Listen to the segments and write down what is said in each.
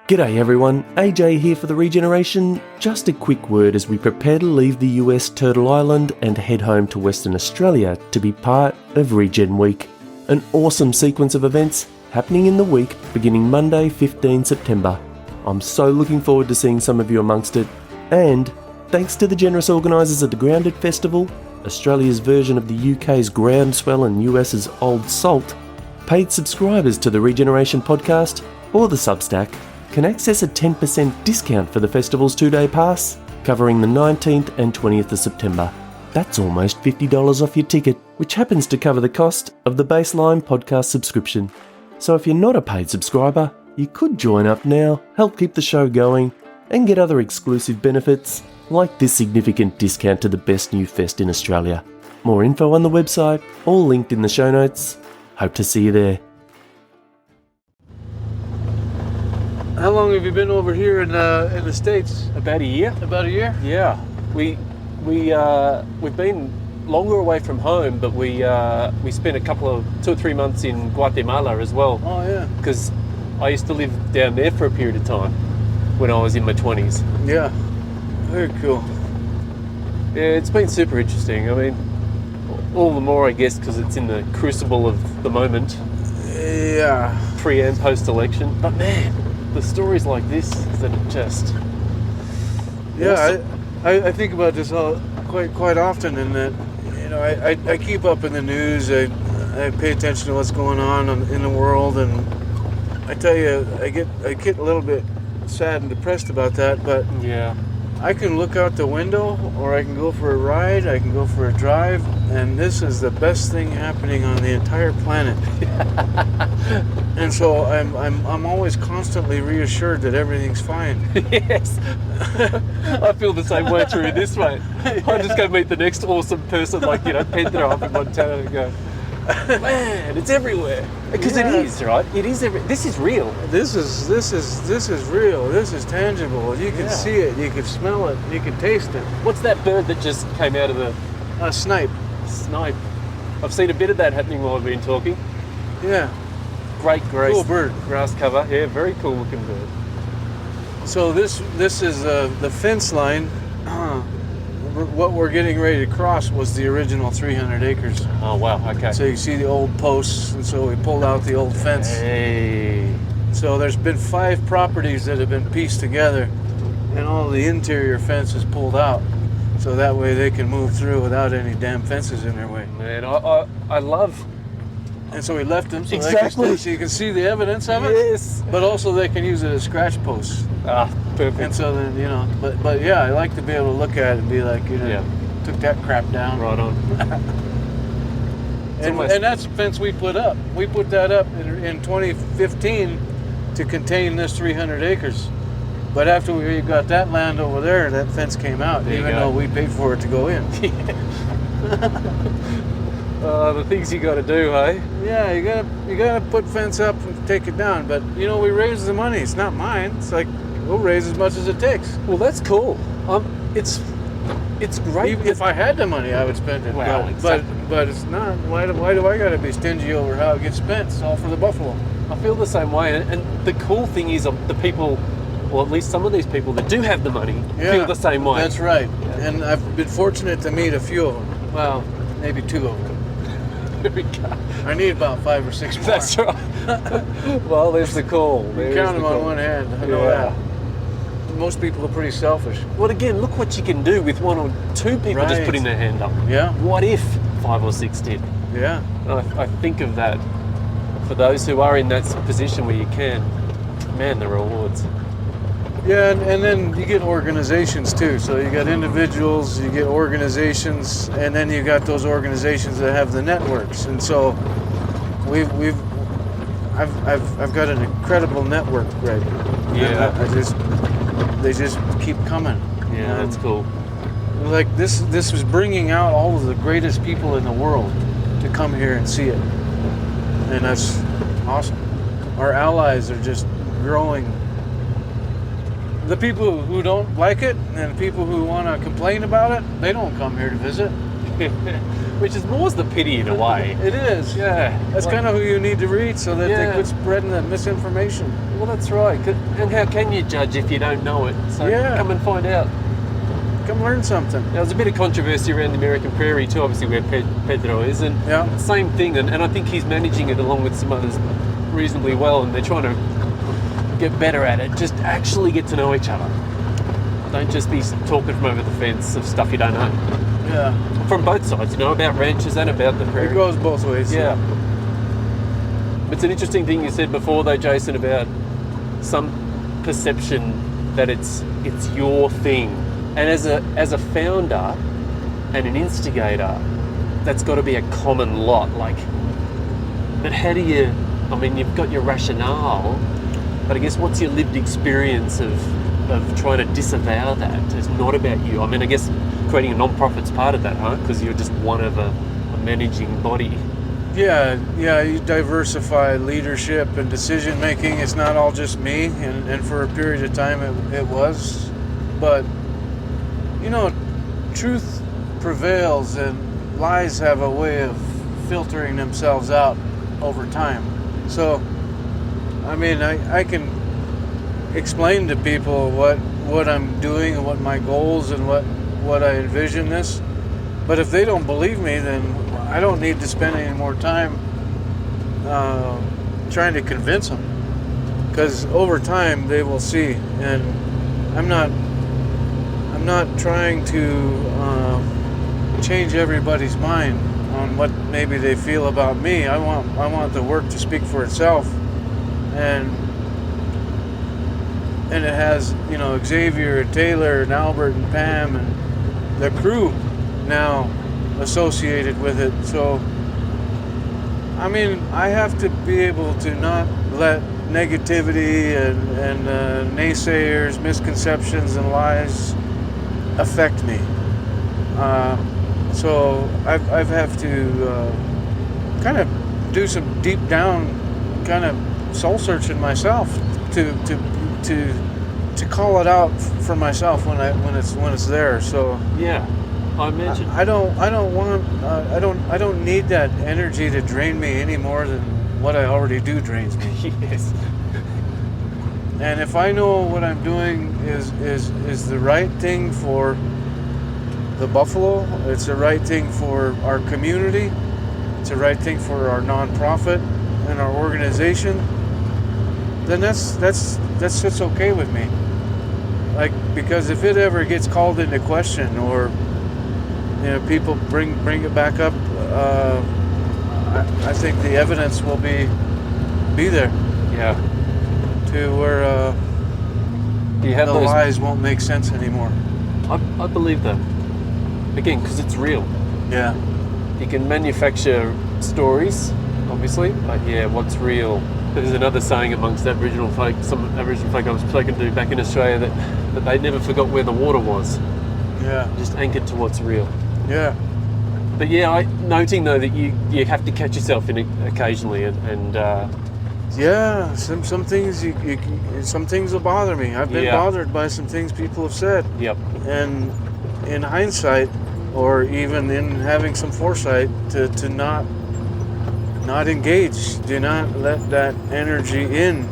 G'day everyone, AJ here for the Regeneration. Just a quick word as we prepare to leave the US Turtle Island and head home to Western Australia to be part of Regen Week. An awesome sequence of events happening in the week beginning Monday 15 September. I'm so looking forward to seeing some of you amongst it, and thanks to the generous organisers of the Grounded Festival, Australia's version of the UK's Groundswell and US's Old Salt, paid subscribers to the Regeneration podcast or the Substack can access a 10% discount for the festival's 2-day pass, covering the 19th and 20th of September. That's almost $50 off your ticket, which happens to cover the cost of the baseline podcast subscription. So if you're not a paid subscriber, you could join up now, help keep the show going, and get other exclusive benefits, like this significant discount to the best new fest in Australia. More info on the website, all linked in the show notes. Hope to see you there. How long have you been over here in the States? About a year. About a year? Yeah. We've been longer away from home, but we spent a couple of 2 or 3 months in Guatemala as well. Oh yeah. Because I used to live down there for a period of time when I was in my 20s. Yeah. Very cool. Yeah, it's been super interesting. I mean, all the more I guess because it's in the crucible of the moment. Yeah. Pre and post election. But man, the stories like this that are just yeah, awesome. I think about this quite often, in that, you know, I keep up in the news. I pay attention to what's going on in the world, and I tell you, I get a little bit sad and depressed about that. But yeah, I can look out the window, or I can go for a ride, I can go for a drive, and this is the best thing happening on the entire planet. And so I'm always constantly reassured that everything's fine. Yes. I feel the same way through this, mate. I'm just going to meet the next awesome person, like, you know, Pedro up in Montana, and go, man, it's everywhere. Because it is, right? It is this is real. This is real. This is tangible. You can see it. You can smell it. You can taste it. What's that bird that just came out of the... Snipe. Snipe. I've seen a bit of that happening while I've been talking. Yeah. Great cool bird. Grass cover. Yeah, very cool looking bird. So this is the fence line. What we're getting ready to cross was the original 300 acres. Oh, wow, okay. So you see the old posts, and so we pulled out the old fence. Hey. So there's been 5 properties that have been pieced together, and all the interior fence is pulled out, so that way they can move through without any damn fences in their way. Man, I love... And so we left them so, exactly. So you can see the evidence of it. Yes. But also they can use it as scratch posts. Ah, perfect. And so then, you know, but yeah, I like to be able to look at it and be like, you know, took that crap down. Right on. and that's the fence we put up. We put that up in 2015 to contain this 300 acres. But after we got that land over there, that fence came out, even though we paid for it to go in. The things you got to do, hey? Yeah, you gotta put fence up and take it down. But you know, we raise the money. It's not mine. It's like we'll raise as much as it takes. Well, that's cool. It's great. If I had the money, I would spend it. Well, exactly. but it's not. Why do I gotta be stingy over how it gets spent? It's all for the buffalo. I feel the same way. And the cool thing is, the people, or at least some of these people that do have the money, feel the same way. That's right. Yeah. And I've been fortunate to meet a few of them. Well, maybe 2 of them. I need about 5 or 6 more. That's right. Well, there's the call. You count them on one hand. I know that. Most people are pretty selfish. Well, again, look what you can do with 1 or 2 people just putting their hand up. Yeah. What if 5 or 6 did? Yeah. I think of that. For those who are in that position where you can, man, the rewards. Yeah, and then you get organizations too. So you got individuals, you get organizations, and then you got those organizations that have the networks. And so I've got an incredible network, Greg. Yeah. They just keep coming. Yeah, that's cool. Like this was bringing out all of the greatest people in the world to come here and see it, and that's awesome. Our allies are just growing. The people who don't like it and the people who want to complain about it, they don't come here to visit. which is more's the pity in a way. It is. Yeah. That's kind of who you need to read so that Yeah. they quit spreading that misinformation. Well, that's right. And how can you judge if you don't know it? So Yeah. come and find out. Come learn something. There was a bit of controversy around the American prairie too, obviously where Pedro is, and Yeah. same thing, and I think he's managing it along with some others reasonably well, and they're trying to get better at it. Just actually get to know each other. Don't just be talking from over the fence of stuff you don't know. Yeah. From both sides, about ranches and about the prairie. It goes both ways. Yeah. It's an interesting thing you said before though, Jason, about some perception that it's your thing. And as a founder and an instigator, that's got to be a common lot. But how do you? I mean, you've got your rationale, but I guess what's your lived experience of trying to disavow that? It's not about you. I mean, I guess creating a non-profit's part of that, huh? Because you're just one of a managing body. Yeah. You diversify leadership and decision making. It's not all just me, and for a period of time it was, but. Truth prevails and lies have a way of filtering themselves out over time. So, I mean, I can explain to people what I'm doing and what my goals and what I envision this. But if they don't believe me, then I don't need to spend any more time trying to convince them. Because over time they will see, and I'm not trying to change everybody's mind on what maybe they feel about me. I want the work to speak for itself, and it has Xavier, Taylor, and Albert, and Pam, and the crew now associated with it. So I mean, I have to be able to not let negativity and naysayers, misconceptions, and lies affect me. So I've have to kind of do some deep down kind of soul searching myself to call it out for myself when it's there. So yeah, I imagine. I don't need that energy to drain me any more than what I already do drains me. Yes. And if I know what I'm doing is the right thing for the buffalo, it's the right thing for our community, it's the right thing for our nonprofit and our organization, then that's just okay with me. Because if it ever gets called into question, or people bring it back up, I think the evidence will be there. Yeah. To where the lies won't make sense anymore. I believe that. Again, because it's real. Yeah. You can manufacture stories, obviously, but yeah, what's real? There's another saying amongst Aboriginal folk, some Aboriginal folk I was spoken to back in Australia, that they never forgot where the water was. Yeah. Just anchored to what's real. Yeah. But yeah, noting though that you have to catch yourself in it occasionally, and yeah, some things some things will bother me. I've been bothered by some things people have said. Yep. And in hindsight, or even in having some foresight, to not engage, do not let that energy in,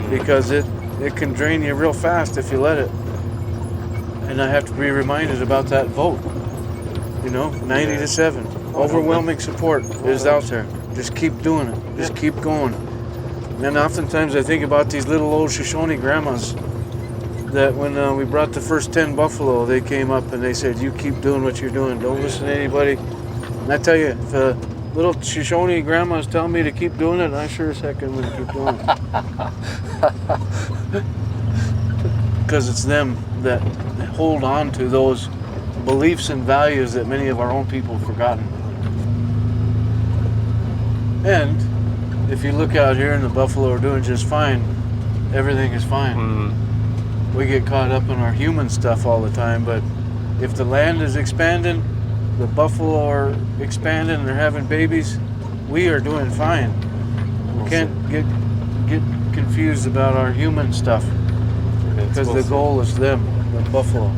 because it can drain you real fast if you let it. And I have to be reminded about that vote. 90-7, overwhelming support is out there. Just keep doing it. Just keep going. And oftentimes I think about these little old Shoshone grandmas that when we brought the first 10 buffalo, they came up and they said, "You keep doing what you're doing. Don't listen to anybody." And I tell you, if little Shoshone grandmas tell me to keep doing it, I sure as heck am going to keep doing it. Because it's them that hold on to those beliefs and values that many of our own people have forgotten. And if you look out here and the buffalo are doing just fine, everything is fine. We get caught up in our human stuff all the time, but if the land is expanding, the buffalo are expanding and they're having babies, we are doing fine. We can't get confused about our human stuff, because the goal is them, the buffalo.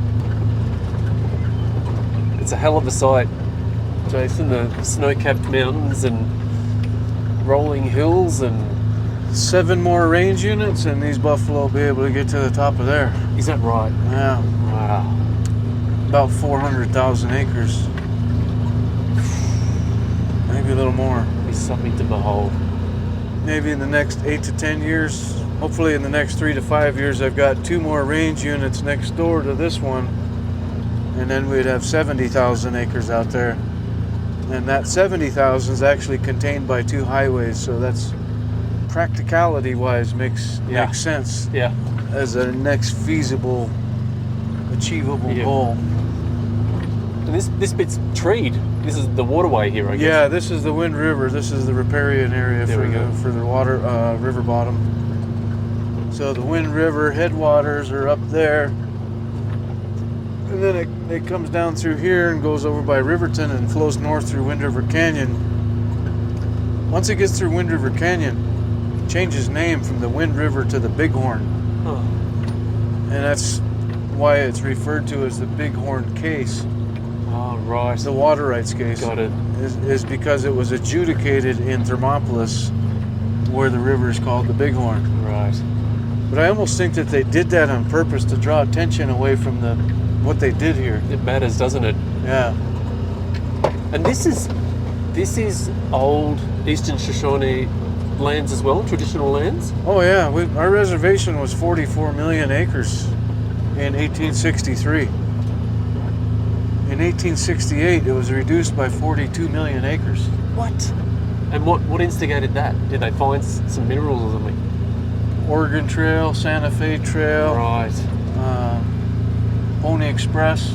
It's a hell of a sight Jason? The snow-capped mountains and rolling hills, and 7 more range units, and these buffalo will be able to get to the top of there. is that right? Yeah, Wow. about 400,000 acres. Maybe a little more. It's something to behold. Maybe in the next 8 to 10 years, hopefully in the next 3 to 5 years, I've got 2 more range units next door to this one, and then we'd have 70,000 acres out there. And that 70,000 is actually contained by 2 highways, so that's practicality-wise makes sense Yeah. as a next feasible, achievable Yeah. goal. And this bit's treed. This is the waterway here, I guess. Yeah, this is the Wind River. This is the riparian area There we go. for the water river bottom. So the Wind River headwaters are up there, and then it comes down through here and goes over by Riverton and flows north through Wind River Canyon. Once it gets through Wind River Canyon, it changes name from the Wind River to the Bighorn, Huh. and that's why it's referred to as the Bighorn Case. Oh, right. The water rights case. Got it. Is because it was adjudicated in Thermopolis, where the river is called the Bighorn. Right. But I almost think that they did that on purpose to draw attention away from what they did here. It matters, doesn't it? Yeah. And this is old Eastern Shoshone lands as well, traditional lands. Oh yeah. Our reservation was 44 million acres in 1863. In 1868, it was reduced by 42 million acres. What? And what instigated that? Did they find some minerals or something? Oregon Trail, Santa Fe Trail, Right. Pony Express.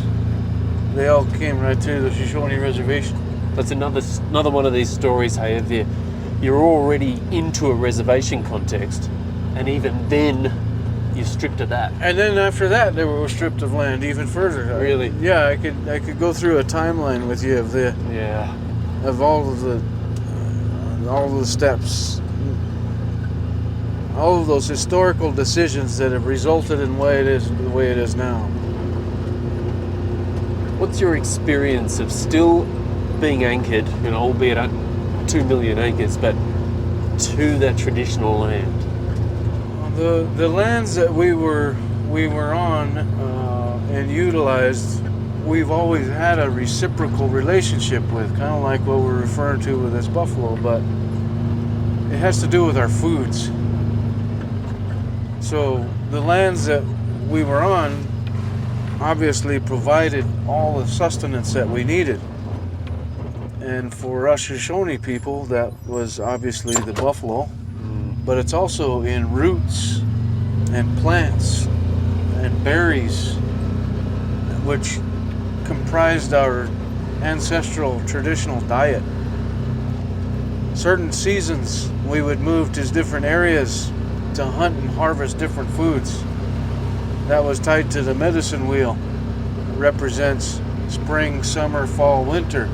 They all came right through the Shoshone Reservation. That's another one of these stories, hey, of you're already into a reservation context, and even then you're stripped of that. And then after that, they were stripped of land even further. Really? Yeah, I could go through a timeline with you Yeah. of all of the steps, all of those historical decisions that have resulted in the way it is now. What's your experience of still being anchored, albeit at 2 million acres, but to that traditional land? The lands that we were on and utilized, we've always had a reciprocal relationship with, kind of like what we're referring to with this buffalo, but it has to do with our foods. So the lands that we were on obviously provided all the sustenance that we needed. And for us Shoshone people, that was obviously the buffalo, but it's also in roots and plants and berries, which comprised our ancestral traditional diet. Certain seasons we would move to different areas to hunt and harvest different foods. That was tied to the medicine wheel. It represents spring, summer, fall, winter.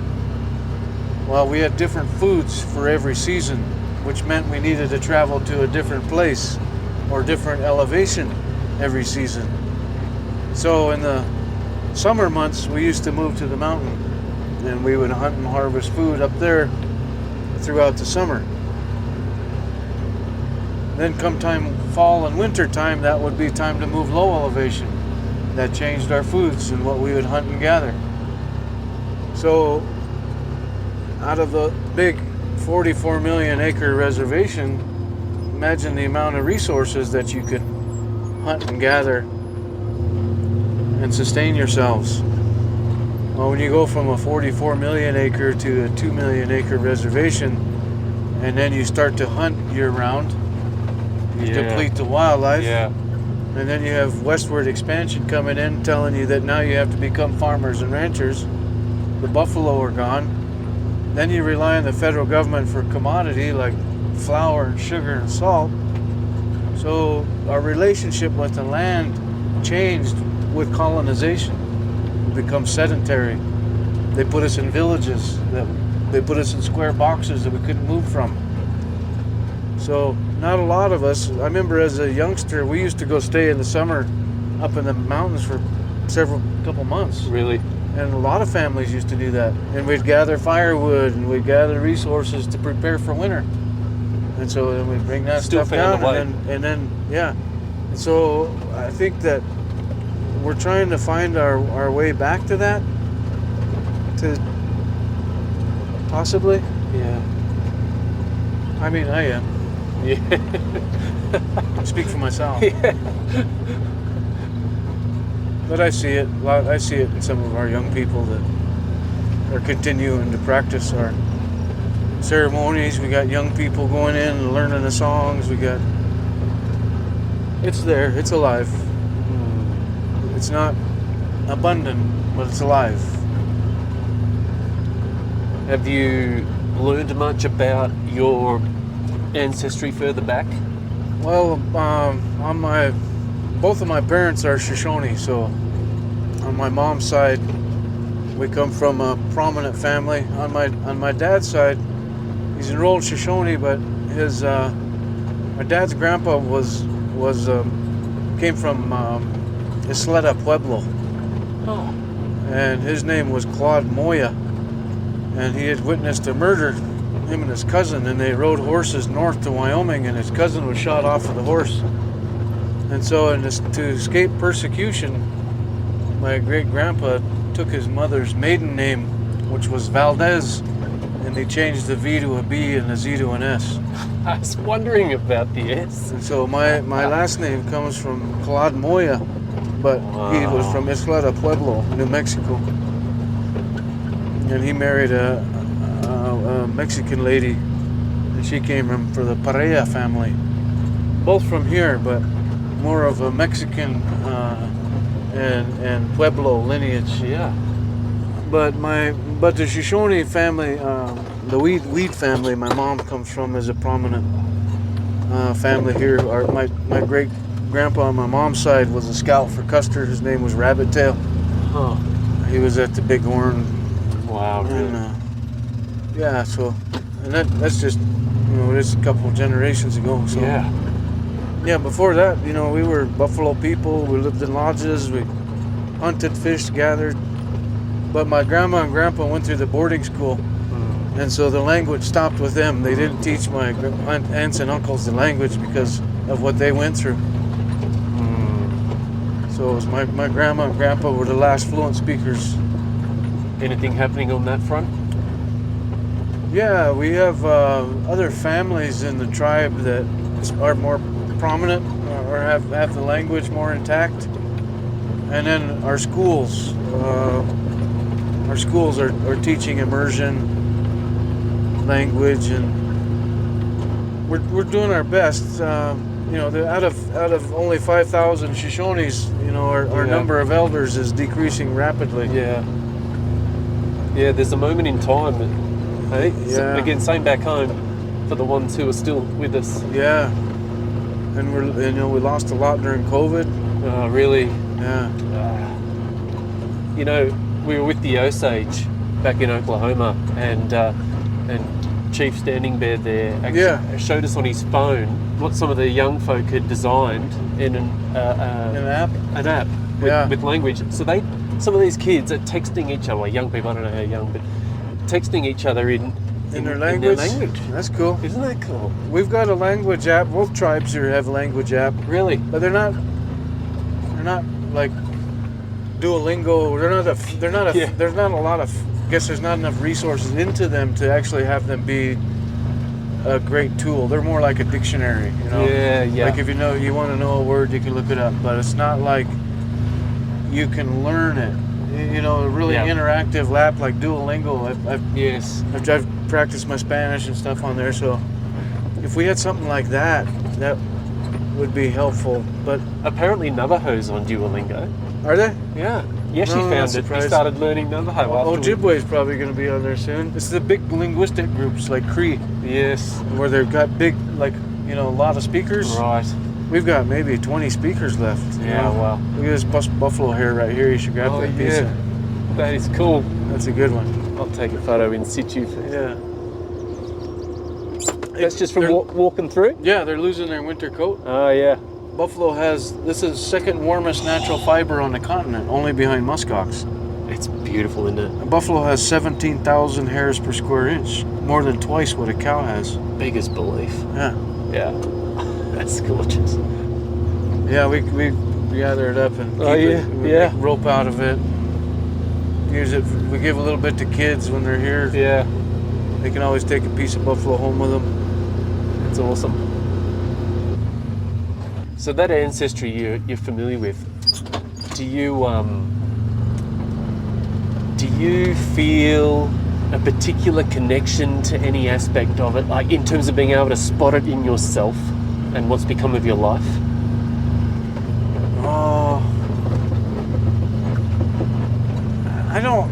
Well, we had different foods for every season, which meant we needed to travel to a different place or different elevation every season. So in the summer months, we used to move to the mountain, and we would hunt and harvest food up there throughout the summer. Then come time fall and winter time, that would be time to move low elevation. That changed our foods and what we would hunt and gather. So out of the big 44 million acre reservation, imagine the amount of resources that you could hunt and gather and sustain yourselves. Well, when you go from a 44 million acre to a 2 million acre reservation, and then you start to hunt year round, you deplete the wildlife, and then you have westward expansion coming in telling you that now you have to become farmers and ranchers. The buffalo are gone. Then you rely on the federal government for commodity like flour and sugar and salt. So our relationship with the land changed with colonization. We become sedentary. They put us in villages, they put us in square boxes that we couldn't move from. So not a lot of us, I remember as a youngster, we used to go stay in the summer up in the mountains for couple months. Really? And a lot of families used to do that. And we'd gather firewood and we'd gather resources to prepare for winter. And so then we'd bring that Still stuff down, found a way. and then yeah. And so I think that we're trying to find our way back to that. To possibly. Yeah. I mean, I am. Yeah. Speak for myself. Yeah. But I see it. I see it in some of our young people that are continuing to practice our ceremonies. We got young people going in and learning the songs. We got. It's there. It's alive. It's not abundant, but it's alive. Have you learned much about your ancestry further back? Well, both of my parents are Shoshone, so on my mom's side, we come from a prominent family. On my dad's side, he's an old Shoshone, but his my dad's grandpa came from Isleta Pueblo, Oh. and his name was Claude Moya, and he had witnessed a murder, him and his cousin, and they rode horses north to Wyoming, and his cousin was shot off of the horse. And so to escape persecution, my great-grandpa took his mother's maiden name, which was Valdez, and they changed the V to a B and the Z to an S. I was wondering about the S. And so my last name comes from Claude Moya, but he was from Isleta Pueblo, New Mexico. And he married a Mexican lady, and she came from the Pareja family. Both from here, but more of a Mexican and Pueblo lineage. Yeah. But the Shoshone family, the Weed family, my mom comes from, is a prominent family here. My great grandpa on my mom's side was a scout for Custer. His name was Rabbit Tail. Huh. He was at the Big Horn. Wow, really? And, yeah, so, and that's just, it's a couple of generations ago. So. Yeah. Yeah, before that, we were buffalo people. We lived in lodges. We hunted, fished, gathered. But my grandma and grandpa went through the boarding school. And so the language stopped with them. They didn't teach my aunts and uncles the language because of what they went through. So it was my grandma and grandpa were the last fluent speakers. Anything happening on that front? Yeah, we have other families in the tribe that are more prominent or have the language more intact. And then our schools are teaching immersion language, and we're doing our best. Out of only 5,000 Shoshones, our number of elders is decreasing rapidly. Yeah. Yeah, there's a moment in time. Hey, Yeah. again, same back home for the ones who are still with us. Yeah, and we lost a lot during COVID. Really. Yeah, We were with the Osage back in Oklahoma, and Chief Standing Bear there actually showed us on his phone what some of the young folk had designed in an app. An app with language. So some of these kids are texting each other, young people, I don't know how young, but texting each other in their language. That's cool. Isn't that cool? We've got a language app. Both tribes here have a language app, Really? but they're not like Duolingo. There's not a lot of. I guess there's not enough resources into them to actually have them be a great tool. They're more like a dictionary, Yeah. Like if you want to know a word, you can look it up, but it's not like you can learn it. A really interactive app like Duolingo. I've practiced my Spanish and stuff on there, so if we had something like that would be helpful. But Apparently Navajo's on Duolingo. are they? Yeah. Yes, No, he I'm found not it. He surprised. started learning Navajo. Ojibwe is probably going to be on there soon. It's the big linguistic groups like Cree, Yes. where they've got big, a lot of speakers. Right. We've got maybe 20 speakers left. Yeah, wow. Look at this buffalo hair right here. You should grab that piece. yeah. That is cool. That's a good one. I'll take a photo in situ. Yeah. That's just from walking through? Yeah, they're losing their winter coat. Oh, yeah. Buffalo this is second warmest natural fiber on the continent, only behind muskox. It's beautiful, isn't it? A buffalo has 17,000 hairs per square inch, more than twice what a cow has. Big as belief. Yeah. Yeah. That's gorgeous. Yeah, we gather it up and keep it. We Yeah. make rope out of it. Use it. We give a little bit to kids when they're here. Yeah. They can always take a piece of buffalo home with them. It's awesome. So that ancestry you're familiar with, do you feel a particular connection to any aspect of it, like in terms of being able to spot it in yourself and what's become of your life? Oh,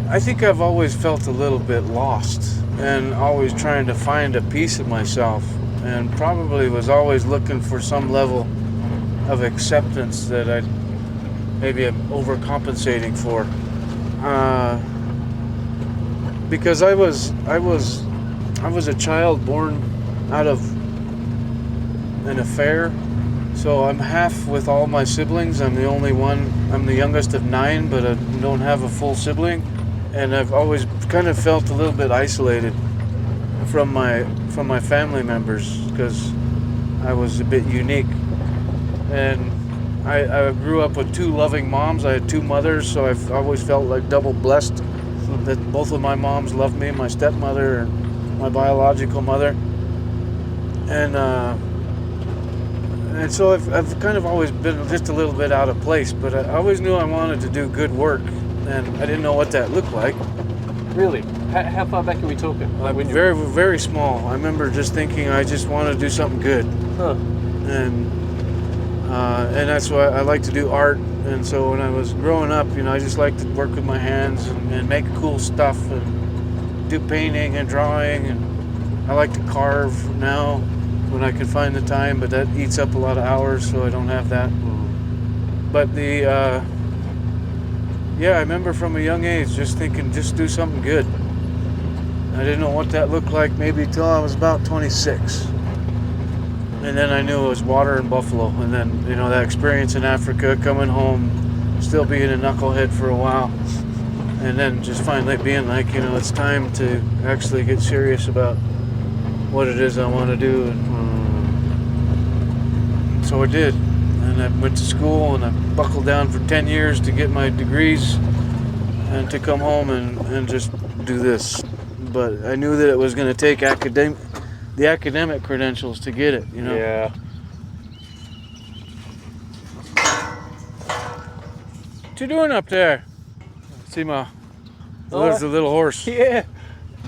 I think I've always felt a little bit lost and always trying to find a piece of myself, and probably was always looking for some level of acceptance that I maybe am overcompensating for. Because I was a child born out of an affair, so I'm half with all my siblings. I'm the only one. I'm the youngest of 9, but I don't have a full sibling, and I've always kind of felt a little bit isolated from my family members because I was a bit unique. And I grew up with 2 loving moms. I had 2 mothers, so I've always felt like double blessed that both of my moms loved me, my stepmother and my biological mother. And so I've kind of always been just a little bit out of place, but I always knew I wanted to do good work, and I didn't know what that looked like. Really? How far back are we talking? Like when Very, very small. I remember just thinking I just want to do something good. Huh. And that's why I like to do art. And so when I was growing up, I just liked to work with my hands and make cool stuff and do painting and drawing. And I like to carve now when I can find the time, but that eats up a lot of hours, so I don't have that. But I remember from a young age just thinking, just do something good. I didn't know what that looked like maybe till I was about 26. And then I knew it was water and buffalo. And then, that experience in Africa, coming home, still being a knucklehead for a while. And then just finally being like, it's time to actually get serious about what it is I want to do. And so I did. And I went to school and I buckled down for 10 years to get my degrees and to come home and just do this. But I knew that it was going to take the academic credentials to get it, Yeah. What you doing up there? See there's a little horse. Yeah.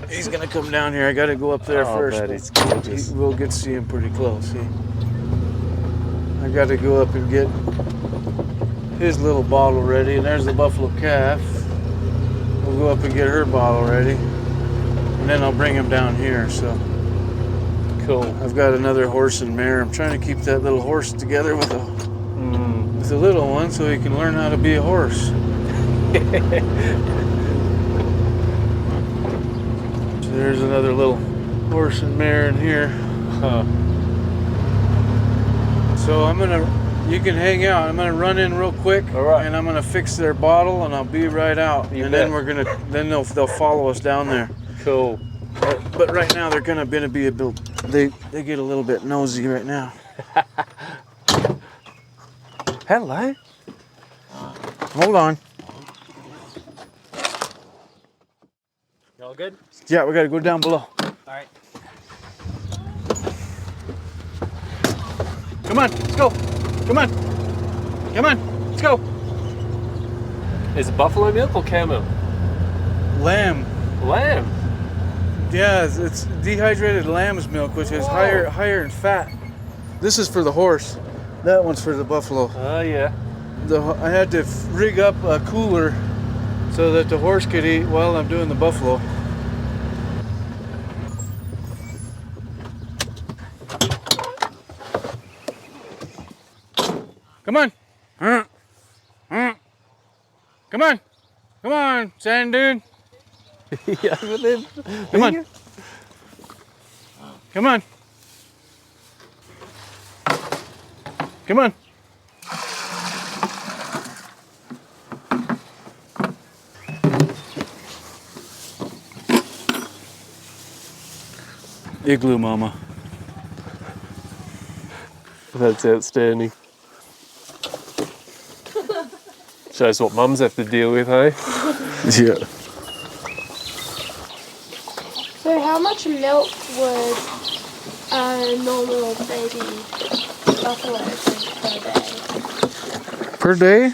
He's gonna come down here. I gotta go up there first. That is gorgeous. We'll get to see him pretty close. I gotta go up and get his little bottle ready. And there's the buffalo calf. We'll go up and get her bottle ready. And then I'll bring him down here, so. Cool. I've got another horse and mare. I'm trying to keep that little horse together with the little one so he can learn how to be a horse. So there's another little horse and mare in here. So you can hang out. I'm gonna run in real quick, all right, and I'm gonna fix their bottle, and I'll be right out. Then they'll follow us down there. Cool. But right now they're gonna be a bit. They get a little bit nosy right now. Hello. Hold on. You all good? Yeah, we gotta go down below. All right. Come on, let's go. Come on, let's go. Is it buffalo milk or cow milk? Lamb. Lamb. Yeah, it's dehydrated lamb's milk, which is higher in fat. This is for the horse. That one's for the buffalo. Oh yeah. I had to rig up a cooler so that the horse could eat while I'm doing the buffalo. Come on. Come on, sand dune. Yeah, with him. Come on. Come on. Come on. Igloo mama. That's outstanding. Shows what mums have to deal with, hey? Yeah. So how much milk would a normal baby buffalo drink per day? Per day?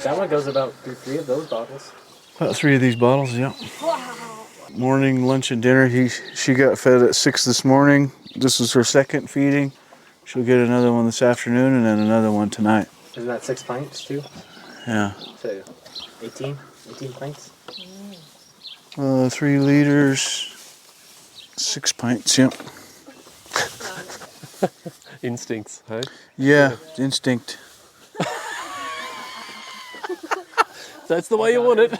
That one goes about through 3 of those bottles. About 3 of these bottles, yeah. Wow. Morning, lunch, and dinner. She got fed at 6 this morning. This is her second feeding. She'll get another one this afternoon and then another one tonight. Isn't that 6 pints too? Yeah. So 18 pints? 3 liters, 6 pints, yep. Instincts, hey? Yeah, instinct. That's the way you want it.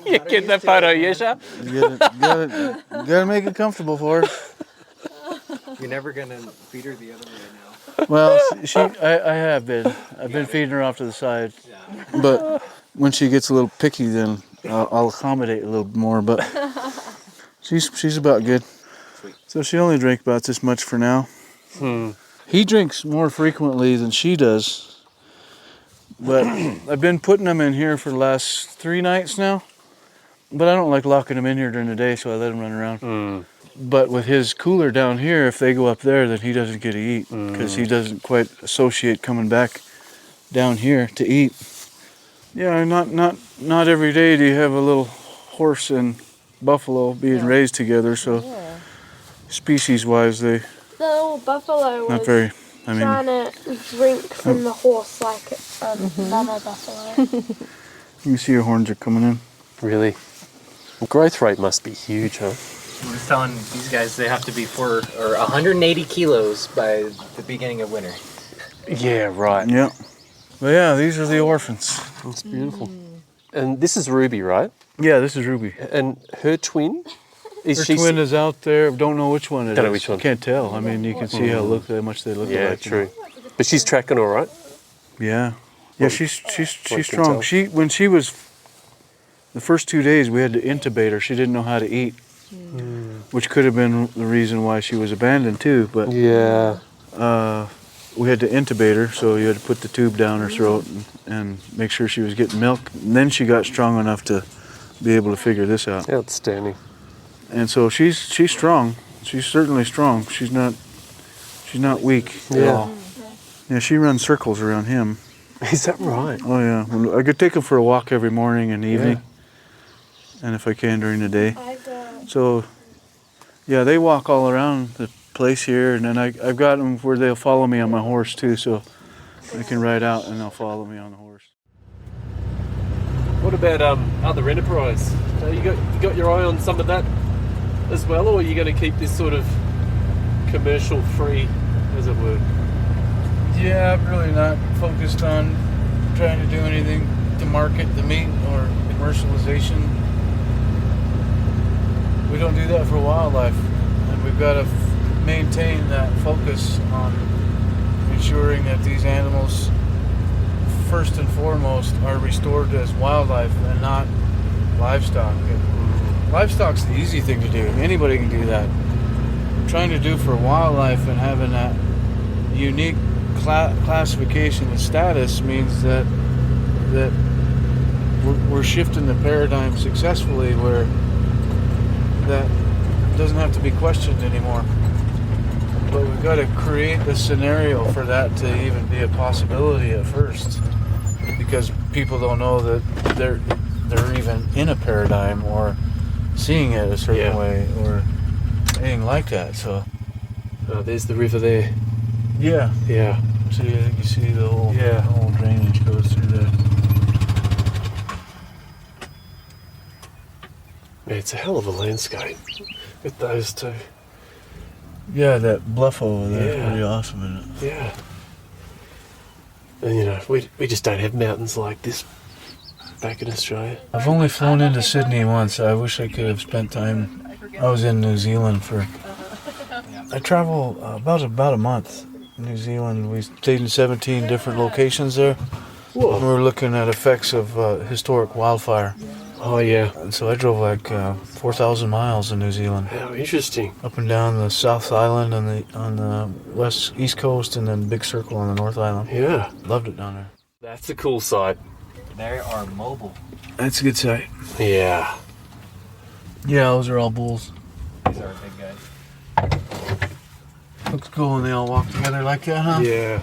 You get that photo, Yesha? You gotta make it comfortable for her. You're never gonna feed her the other way now. Well, I have been. I've been feeding her off to the side. But when she gets a little picky, then I'll accommodate a little more. But she's about good. So she only drank about this much for now. He drinks more frequently than she does. But I've been putting him in here for the last 3 nights now. But I don't like locking him in here during the day, so I let him run around. But with his cooler down here, if they go up there, then he doesn't get to eat because he doesn't quite associate coming back down here to eat. Yeah, not every day do you have a little horse and buffalo being raised together. So species-wise, they The little buffalo not was very. I trying mean, to drink from the horse like another buffalo. you see your horns are coming in. Really? Growth rate must be huge, huh? I was telling these guys they have to be 180 kilos by the beginning of winter. Yeah, right. Yeah. But yeah, these are the orphans. That's beautiful. And this is Ruby, right? Yeah, this is Ruby. And her twin? Her twin is out there. Don't know which one it is. Don't know which one. Can't tell. I mean, you can see how much they look Yeah, alike. true. But she's tracking all right? Yeah. Yeah, she's can strong. tell. When she was the first 2 days, we had to intubate her. She didn't know how to eat, which could have been the reason why she was abandoned too. But Yeah. we had to intubate her, so you had to put the tube down her throat and make sure she was getting milk. And then she got strong enough to be able to figure this out. Outstanding. And so she's strong. She's certainly strong. She's not weak at all. Yeah, she runs circles around him. Is that right? Oh yeah, I could take him for a walk every morning and evening, and if I can during the day. So, yeah, they walk all around the place here, and then I've got them where they'll follow me on my horse too, so I can ride out and they'll follow me on the horse. What about other enterprise? You got your eye on some of that as well, or are you going to keep this sort of commercial free, as it were? Yeah, I'm really not focused on trying to do anything to market the meat or commercialization. We don't do that for wildlife, and we've got to maintain that focus on ensuring that these animals, first and foremost, are restored as wildlife and not livestock. Livestock's the easy thing to do. Anybody can do that. Trying to do for wildlife and having that unique classification and status means that we're shifting the paradigm successfully, where that doesn't have to be questioned anymore. But we've got to create the scenario for that to even be a possibility at first, because people don't know that they're even in a paradigm or seeing it a certain way or anything like that. So there's the river there. yeah, so you see the whole drainage goes through there. Yeah, it's a hell of a landscape with those two. Yeah, that bluff over there is Yeah. pretty awesome, isn't it? Yeah. And we just don't have mountains like this back in Australia. I've only flown into Sydney once. I wish I could have spent time. I was in New Zealand I travel about a month in New Zealand. We stayed in 17 different locations there. Whoa. And we were looking at effects of historic wildfire. Oh yeah. And so I drove like 4,000 miles in New Zealand, How interesting. up and down the South Island and on the east coast, and then Big Circle on the North Island. Yeah. Loved it down there. That's a cool sight. They are mobile. That's a good sight. Yeah. Yeah, those are all bulls. These are big guys. Looks cool when they all walk together like that, huh? Yeah.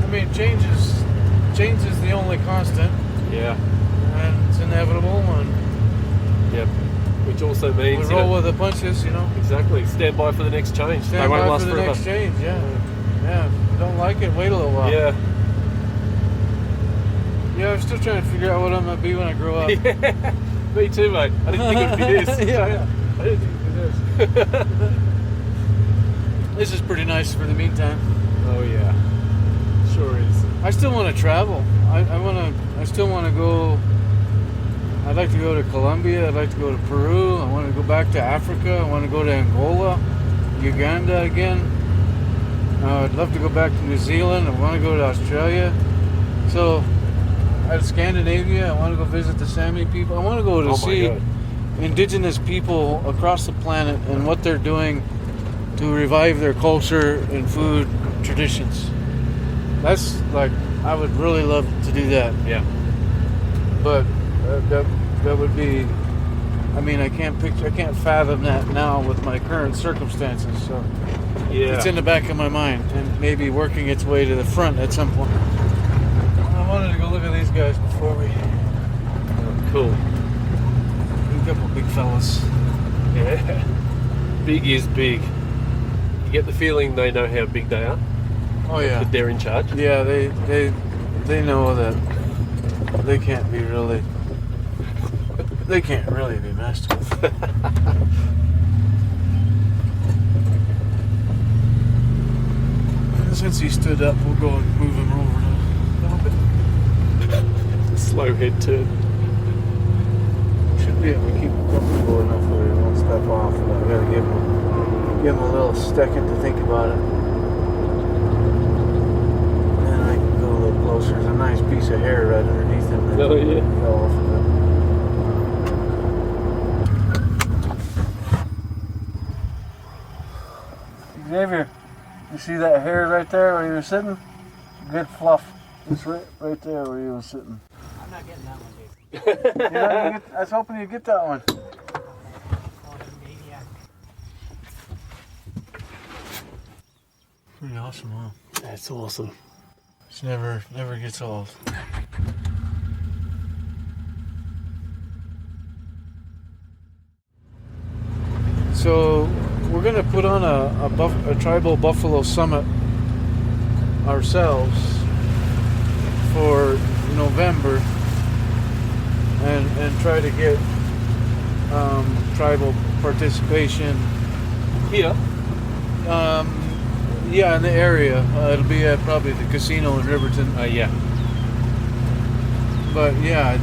I mean, change is the only constant, Yeah. and it's inevitable, and Yep. Which also we means roll with the punches, you know. exactly. Stand by for the next change. They Stand won't by last for the forever. next change, yeah. Yeah, if you don't like it, wait a little while. Yeah. Yeah, I'm still trying to figure out what I'm going to be when I grow up. Me too, mate. I didn't think it would be this. Yeah. I didn't think it would be this. This is pretty nice for the meantime. Oh yeah. Sure is. I still want to travel. I still want to go. I'd like to go to Colombia. I'd like to go to Peru. I want to go back to Africa. I want to go to Angola, Uganda again. I'd love to go back to New Zealand. I want to go to Australia. So, Scandinavia. I want to go visit the Sami people. I want to go to Oh my see God. indigenous people across the planet and what they're doing to revive their culture and food traditions. That's like, I would really love to do that. Yeah. But that would be, I mean, I can't fathom that now with my current circumstances. So Yeah. it's in the back of my mind and maybe working its way to the front at some point. I wanted to go look at these guys before we. Cool. A couple big fellas. Yeah. Big is big. You get the feeling they know how big they are. Oh yeah. That they're in charge. Yeah, they know that they can't really be messed with. And since he stood up, we'll go and move him over a little bit. Slow head turn. Should be able to keep him comfortable enough where he won't step off. And I gotta give him a little second to think about it. Then I can go a little closer. There's a nice piece of hair right underneath him that Oh, yeah. fell off of it. Xavier, you see that hair right there where you were sitting? Good fluff. It's right there where you were sitting. I'm not getting that one, Jason. I was hoping you'd get that one. Pretty awesome, huh? That's awesome. It never gets old. So we're gonna put on a tribal buffalo summit ourselves for November, and try to get tribal participation. Here. Yeah, in the area. It'll be at probably the casino in Riverton. Yeah. But yeah,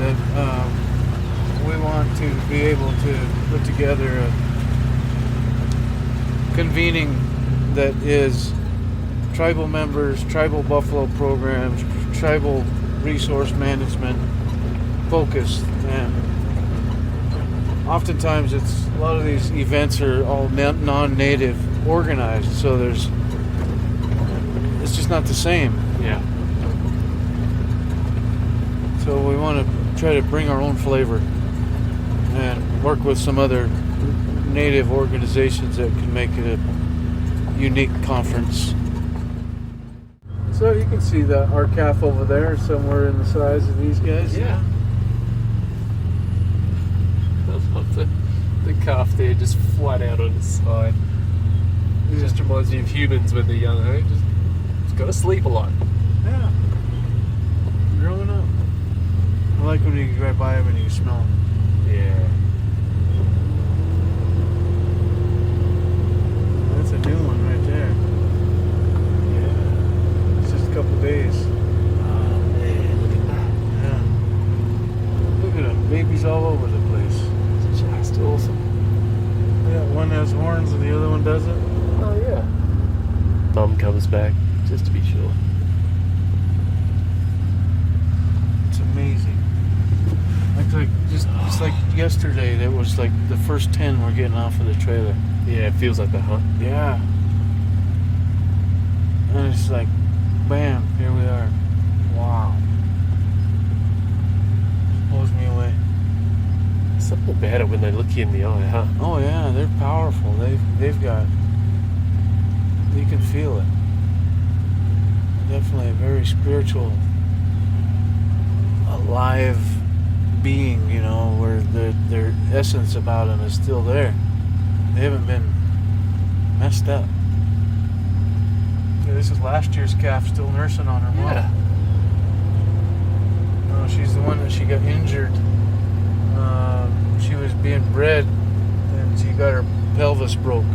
we want to be able to put together a convening that is tribal members, tribal buffalo programs, tribal resource management focused, and oftentimes it's a lot of these events are all non-native organized, so it's just not the same. Yeah. So we want to try to bring our own flavor and work with some other native organizations that can make it a unique conference. So you can see our calf over there, somewhere in the size of these guys. Yeah. I love the calf there just flat out on its side. It just reminds me of humans when they're young, eh? Just got to sleep a lot. Yeah. Growing up. I like when you drive by them and you smell them. Yeah. That's a new one right there. Yeah. It's just a couple days. Oh man, look at that. Yeah. Look at them. Babies all over the place. It's just awesome. Yeah, one has horns and the other one Mum does it? Oh, yeah. Mum comes back, just to be sure. It's amazing. It's like yesterday. There was like the first 10 were getting off of the trailer. Yeah, it feels like that, huh? Yeah. And it's like, bam, here we are. Wow. Blows me away. Something about it when they look you in the eye, huh? Oh yeah, they're powerful. You can feel it. Definitely a very spiritual, alive being, you know, where their essence about them is still there. They haven't been messed up. Yeah, this is last year's calf still nursing on her mom. Yeah. No, she's the one that she got injured. She was being bred and she got her pelvis broke.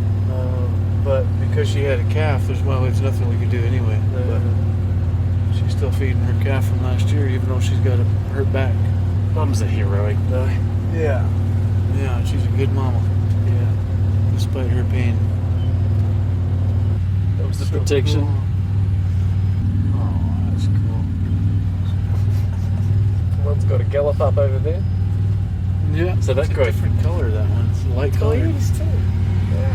But because she had a calf, there's nothing we could do anyway. But she's still feeding her calf from last year, even though she's got a hurt back. Mum's a heroic, though. Yeah. Yeah, she's a good mama. Yeah. Despite her pain. That was the protection. Cool. Oh, that's cool. One's got a gallop up over there. Yeah. So that's it's a great. different color, that one. It's a light color. too. Yeah.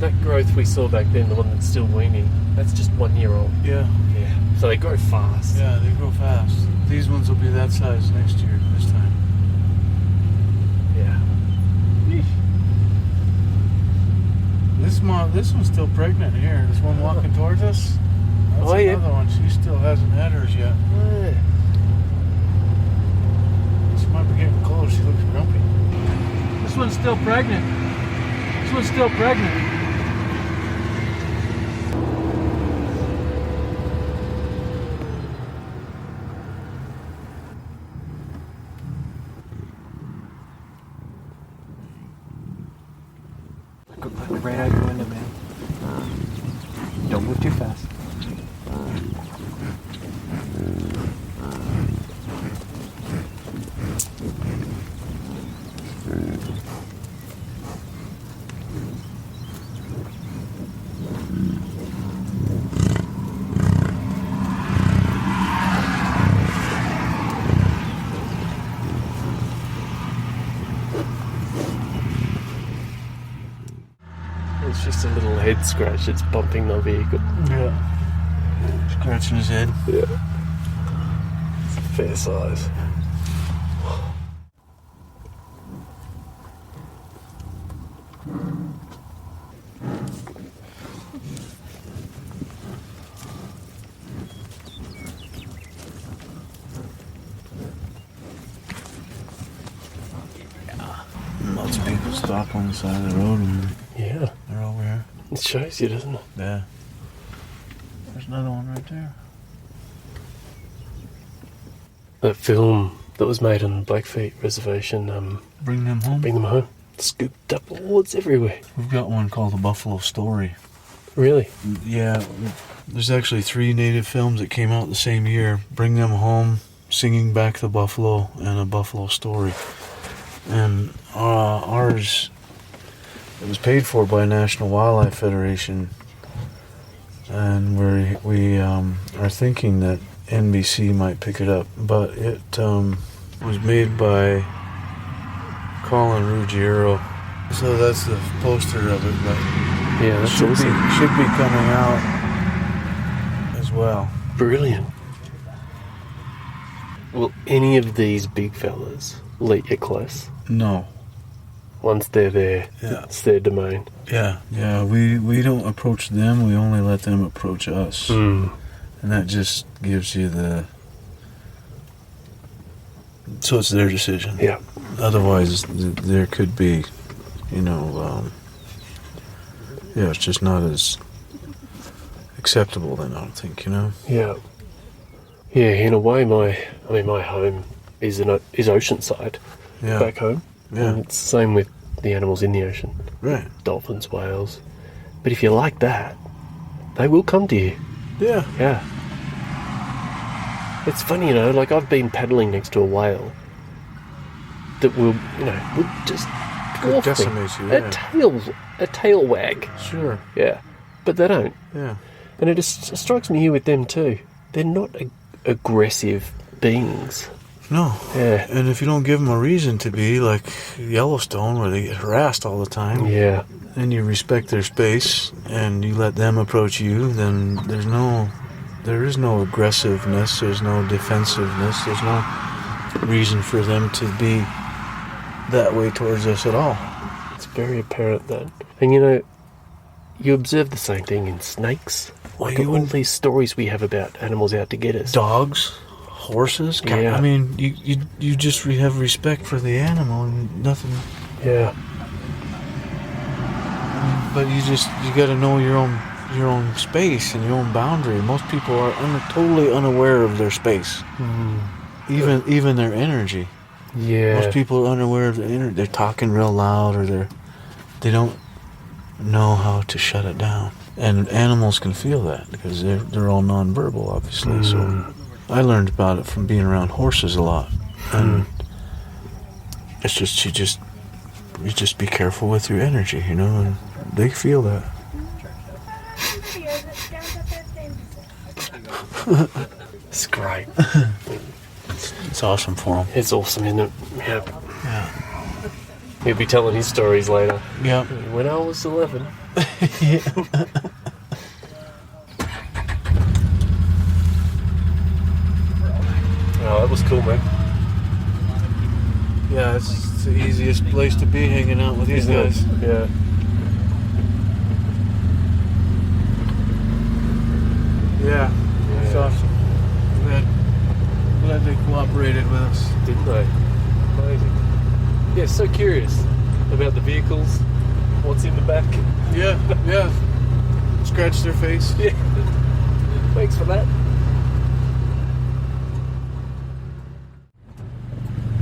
That growth we saw back then, the one that's still weaning, that's just 1 year old. Yeah. Yeah. So they grow fast. Yeah, they grow fast. These ones will be that size next year, this time. Yeah. This one's still pregnant here. This one walking towards us. That's another one. She still hasn't had hers yet. She might be getting close. She looks grumpy. This one's still pregnant. This one's still pregnant. Look right out your window, man. Don't move too fast. It's just a little head scratch that's bumping the vehicle. Yeah. Scratching his head. Yeah. It's a fair size. Lots of people stop on the side of the road and Yeah. they're over here. It shows you, doesn't it? Yeah. There's another one right there. That film that was made on the Blackfeet Reservation, Bring them home. Bring Them Home, scooped up awards everywhere. We've got one called The Buffalo Story. Really? Yeah, there's actually 3 native films that came out the same year. Bring Them Home, Singing Back the Buffalo, and A Buffalo Story. And ours, it was paid for by National Wildlife Federation. And we are thinking that NBC might pick it up. But it was made by Colin Ruggiero. So that's the poster of it, but Yeah, that's should awesome. be coming out as well. Brilliant. Will any of these big fellas let you close? No. Once they're there, Yeah. it's their domain. Yeah. We don't approach them. We only let them approach us, and that just gives you so it's their decision. Yeah. Otherwise, there could be, it's just not as acceptable then, I don't think, Yeah. Yeah, in a way, my home is oceanside. Yeah. Back home. Yeah. And it's the same with the animals in the ocean. Right. Dolphins, whales. But if you like that, they will come to you. Yeah. Yeah. It's funny, like I've been paddling next to a whale that will just dwarf thing. decimate you, yeah. A tail wag. Sure. Yeah, but they don't. Yeah. And it just strikes me here with them too. They're not aggressive beings. No. Yeah. And if you don't give them a reason to be, like Yellowstone, where they get harassed all the time, Yeah. and you respect their space, and you let them approach you, then there is no aggressiveness, there's no defensiveness, there's no reason for them to be that way towards us at all. It's very apparent that. And you know, you observe the same thing in snakes. Like all these stories we have about animals out to get us. Dogs, horses, Yeah. I mean, you just have respect for the animal and nothing. Yeah. But you got to know your own space and your own boundary. Most people are totally unaware of their space, even their energy. Yeah. Most people are unaware of their energy. They're talking real loud, or they don't know how to shut it down. And animals can feel that because they're all nonverbal, obviously. So I learned about it from being around horses a lot, and it's just you just be careful with your energy, you know, and they feel that. It's great. It's awesome for them. It's awesome, isn't it? Yeah. Yeah. He'll be telling his stories later. Yeah. When I was 11. Oh, that was cool, man. Yeah, it's the easiest place to be, hanging out with these guys. Yeah. Yeah, it's awesome. Glad they cooperated with us. Didn't they? Amazing. Yeah, so curious about the vehicles. What's in the back? Yeah, yeah. Scratch their face. Yeah. Thanks for that.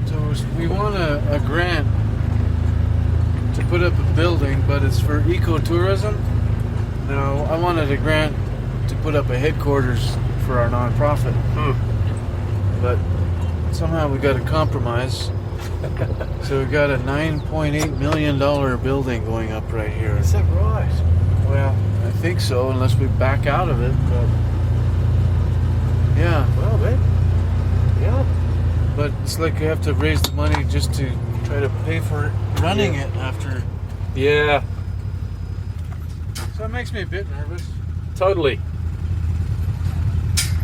So we want a grant to put up a building, but it's for ecotourism. Now, I wanted a grant to put up a headquarters for our nonprofit. But somehow we got a compromise. So we got a $9.8 million building going up right here. Is that right? Well, I think so, unless we back out of it. But yeah. Well, man. Yeah. But it's like you have to raise the money just to try to pay for running it after. Yeah. So it makes me a bit nervous. Totally.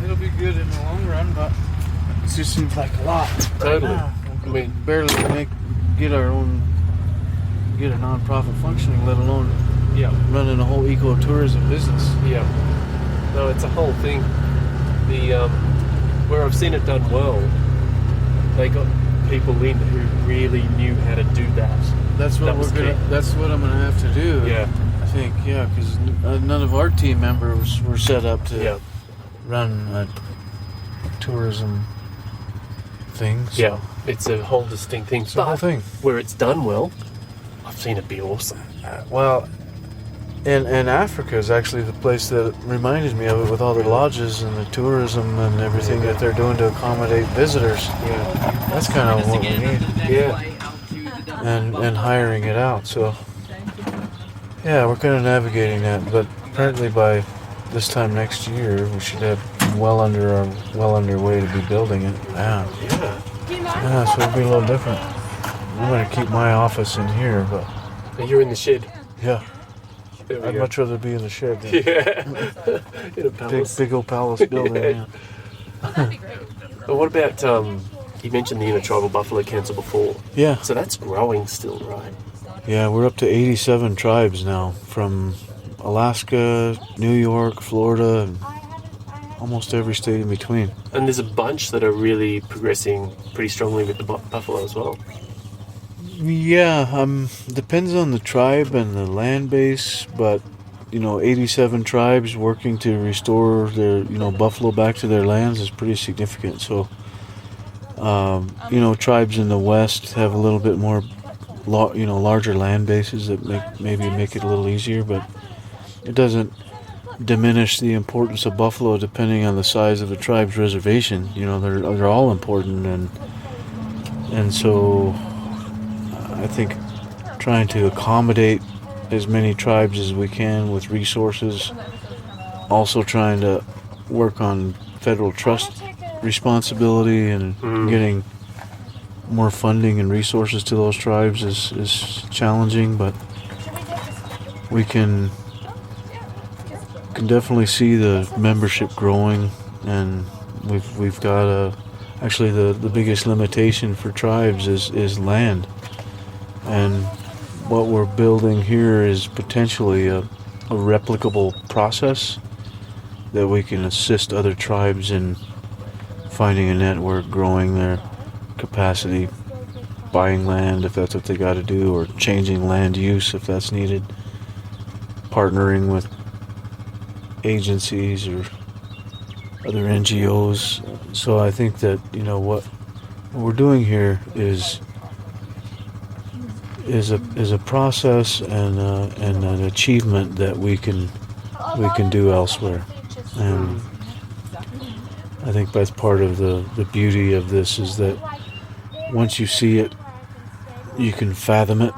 It'll be good in the long run, but it just seems like a lot. Totally. Right now. I mean, Barely get a non-profit functioning, let alone running a whole ecotourism business. Yeah. No, it's a whole thing. The where I've seen it done well, they got people in who really knew how to do that. That's what That's what I'm gonna have to do. Yeah. I think because none of our team members were set up to run a tourism thing. So. Yeah. It's a whole distinct thing. It's a whole thing. Where it's done well, I've seen it be awesome. Well, and Africa is actually the place that reminded me of it, with all the lodges and the tourism and everything that they're doing to accommodate visitors. Yeah. That's kind of what we need. Yeah. And hiring it out. So yeah, we're kind of navigating that. But apparently by this time next year, we should have well underway to be building it. Yeah. Yeah, so it'll be a little different. I'm going to keep my office in here, but You're in the shed. yeah, I'd much rather be in the shed than In a palace. big old palace building. Yeah. Yeah. But what about, you mentioned the intertribal buffalo council before. Yeah, So that's growing still, right? yeah, we're up to 87 tribes now, from Alaska, New York, Florida, and almost every state in between. And there's a bunch that are really progressing pretty strongly with the buffalo as well. Yeah, depends on the tribe and the land base, but 87 tribes working to restore their buffalo back to their lands is pretty significant. So tribes in the west have a little bit more larger land bases that maybe make it a little easier, but it doesn't diminish the importance of buffalo depending on the size of the tribe's reservation. They're all important, and so I think trying to accommodate as many tribes as we can with resources. Also trying to work on federal trust responsibility and getting more funding and resources to those tribes is challenging, but we can definitely see the membership growing, and we've got actually the biggest limitation for tribes is land, and what we're building here is potentially a replicable process that we can assist other tribes in finding a network, growing their capacity, buying land if that's what they got to do, or changing land use if that's needed, partnering with agencies or other NGOs. So I think that, you know, what we're doing here is a process and an achievement that we can do elsewhere. And I think that's part of the beauty of this, is that once you see it, you can fathom it.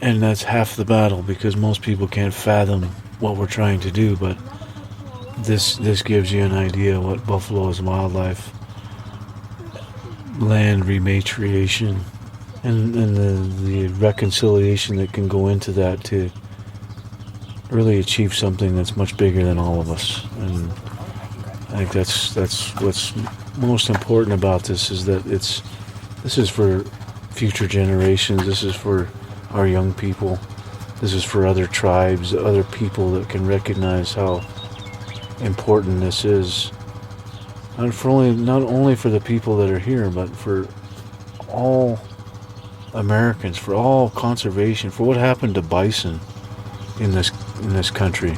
And that's half the battle, because most people can't fathom what we're trying to do, but this gives you an idea of what buffalo is: wildlife, land rematriation, and the reconciliation that can go into that to really achieve something that's much bigger than all of us. And I think that's what's most important about this, is that this is for future generations. This is for our young people. This is for other tribes, other people that can recognize how important this is, and not only for the people that are here, but for all Americans, for all conservation, for what happened to bison in this country.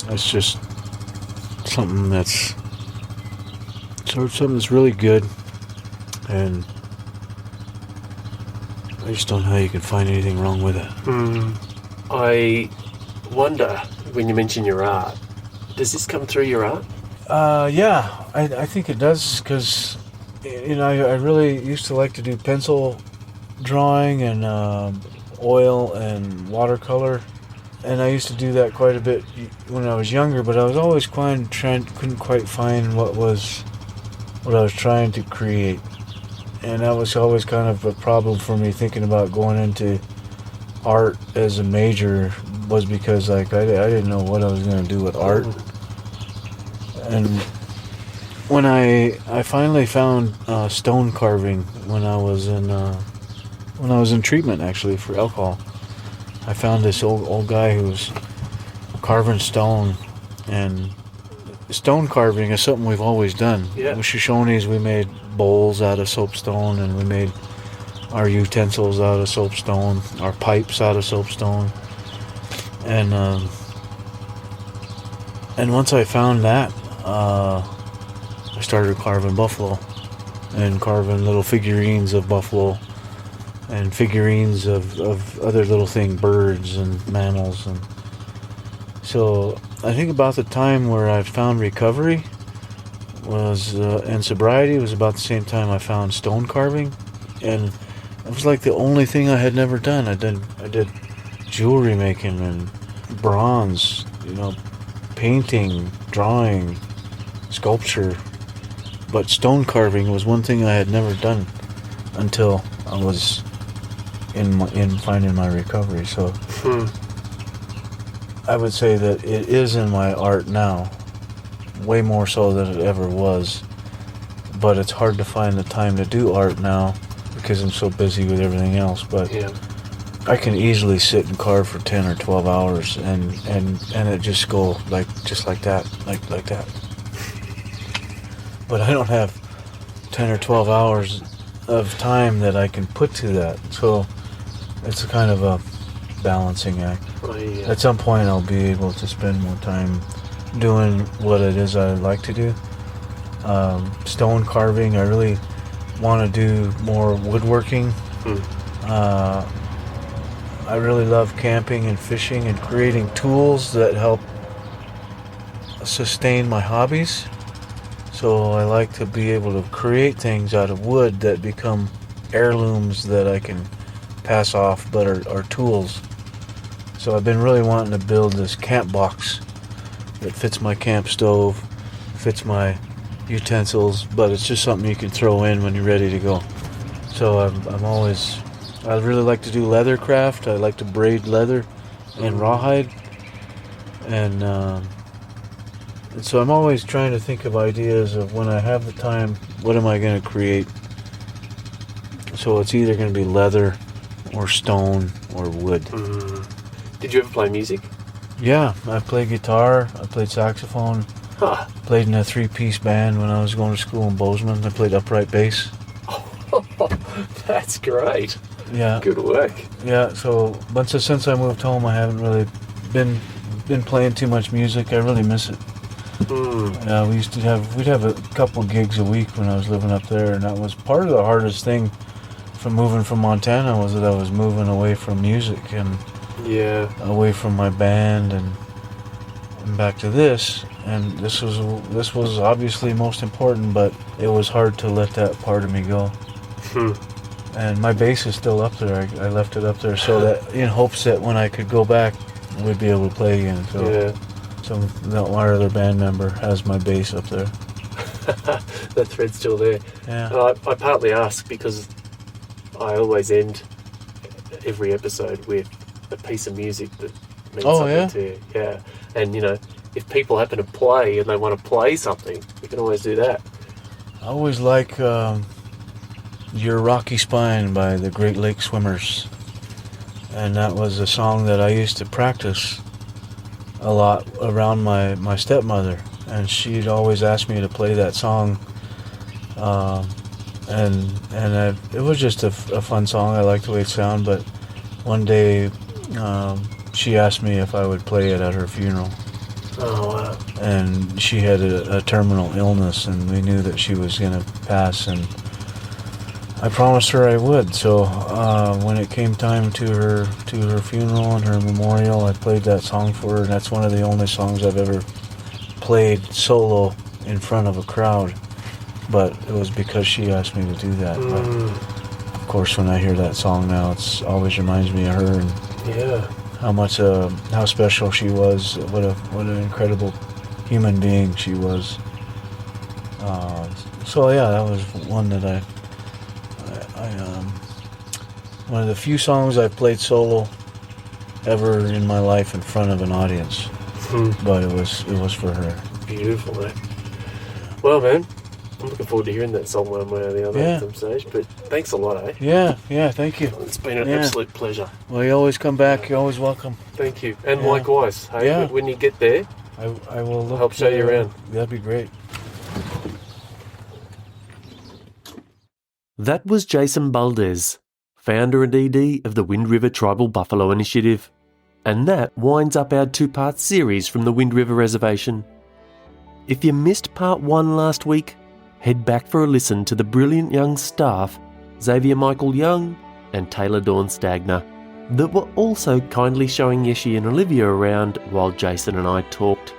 It's just something that's really good, and I just don't know how you can find anything wrong with it. I wonder, when you mention your art, does this come through your art? Yeah, I think it does, because, you know, I really used to like to do pencil drawing and oil and watercolor, and I used to do that quite a bit when I was younger, but I was always couldn't quite find what I was trying to create. And that was always kind of a problem for me, thinking about going into art as a major, was because like I didn't know what I was going to do with art. And when I finally found stone carving when I was in treatment, actually, for alcohol, I found this old guy who was carving stone, and stone carving is something we've always done. Yeah. With Shoshones, we made bowls out of soapstone, and we made our utensils out of soapstone, our pipes out of soapstone, and once I found that, I started carving buffalo, and carving little figurines of buffalo, and figurines of other little things, birds and mammals. And so I think about the time where I found recovery was and sobriety was about the same time I found stone carving, and it was like the only thing I had never done. I did jewelry making and bronze, you know, painting, drawing, sculpture, but stone carving was one thing I had never done until I was in finding my recovery. So I would say that it is in my art now, way more so than it ever was, but it's hard to find the time to do art now because I'm so busy with everything else. But Yeah. I can easily sit and carve for 10 or 12 hours and it just go just like that. But I don't have 10 or 12 hours of time that I can put to that. So it's a kind of a balancing act. At some point I'll be able to spend more time doing what it is I like to do. Stone carving, I really want to do more woodworking. I really love camping and fishing and creating tools that help sustain my hobbies. So I like to be able to create things out of wood that become heirlooms that I can pass off, but are tools. So I've been really wanting to build this camp box that fits my camp stove, fits my utensils, but it's just something you can throw in when you're ready to go. So I really like to do leather craft. I like to braid leather and rawhide. And so I'm always trying to think of ideas of when I have the time, what am I going to create? So it's either going to be leather or stone or wood. Did you ever play music? Yeah, I played guitar, I played saxophone, played in a 3-piece band when I was going to school in Bozeman. I played upright bass. That's great. Yeah. Good work. Yeah, but since I moved home, I haven't really been playing too much music. I really miss it. Yeah, we'd have a couple gigs a week when I was living up there, and that was part of the hardest thing from moving from Montana, was that I was moving away from music and away from my band and back to this. And this was obviously most important, but it was hard to let that part of me go. And my bass is still up there. I left it up there so that in hopes that when I could go back, we'd be able to play again. So our other band member has my bass up there. That thread's still there. Yeah. I partly ask because I always end every episode with a piece of music that means something to you. Yeah. And, if people happen to play and they want to play something, we can always do that. I always like Your Rocky Spine by the Great Lake Swimmers. And that was a song that I used to practice a lot around my stepmother. And she'd always ask me to play that song. It was just a fun song. I liked the way it sounded. But one day she asked me if I would play it at her funeral. Oh, wow. And she had a terminal illness, and we knew that she was going to pass, and I promised her I would. So when it came time to her funeral and her memorial, I played that song for her, and that's one of the only songs I've ever played solo in front of a crowd. But it was because she asked me to do that. But of course, when I hear that song now, it always reminds me of her and how special she was. What an incredible human being she was. That was one that I one of the few songs I've played solo ever in my life in front of an audience. But it was for her. Beautiful, man. Well, man, I'm looking forward to hearing that song one way or the other at some stage. But thanks a lot, eh? Yeah, thank you. It's been an absolute pleasure. Well, you always come back. You're always welcome. Thank you. And likewise, hey, when you get there, I will help show you around. That'd be great. That was Jason Baldes, founder and ED of the Wind River Tribal Buffalo Initiative. And that winds up our 2-part series from the Wind River Reservation. If you missed part 1 last week, head back for a listen to the brilliant young staff, Xavier Michael Young and Taylor Dawn Stagner, that were also kindly showing Yeshi and Olivia around while Jason and I talked.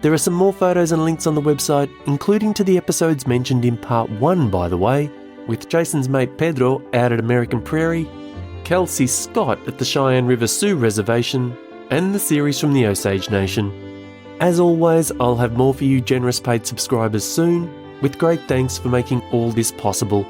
There are some more photos and links on the website, including to the episodes mentioned in part 1, by the way, with Jason's mate Pedro out at American Prairie, Kelsey Scott at the Cheyenne River Sioux Reservation, and the series from the Osage Nation. As always, I'll have more for you generous paid subscribers soon, with great thanks for making all this possible.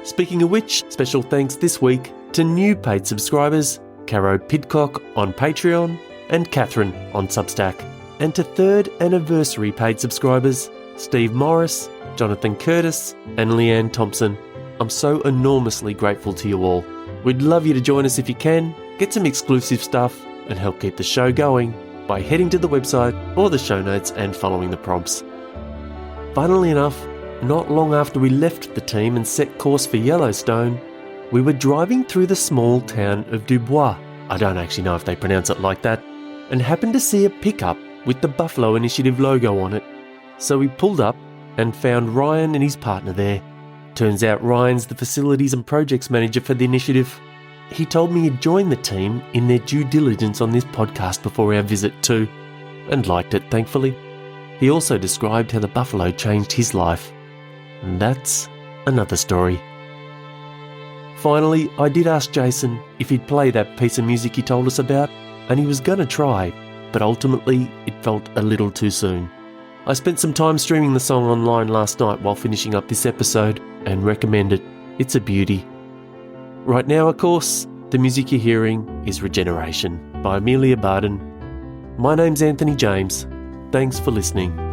Speaking of which, special thanks this week to new paid subscribers, Caro Pidcock on Patreon and Catherine on Substack, and to 3rd anniversary paid subscribers, Steve Morris, Jonathan Curtis and Leanne Thompson. I'm so enormously grateful to you all. We'd love you to join us if you can, get some exclusive stuff and help keep the show going by heading to the website or the show notes and following the prompts. Funnily enough, not long after we left the team and set course for Yellowstone, we were driving through the small town of Dubois, I don't actually know if they pronounce it like that, and happened to see a pickup with the Buffalo Initiative logo on it. So we pulled up and found Ryan and his partner there. Turns out Ryan's the facilities and projects manager for the initiative. He told me he'd joined the team in their due diligence on this podcast before our visit too, and liked it, thankfully. He also described how the buffalo changed his life. And that's another story. Finally, I did ask Jason if he'd play that piece of music he told us about, and he was going to try, but ultimately it felt a little too soon. I spent some time streaming the song online last night while finishing up this episode and recommend it. It's a beauty. Right now, of course, the music you're hearing is Regeneration by Amelia Barden. My name's Anthony James. Thanks for listening.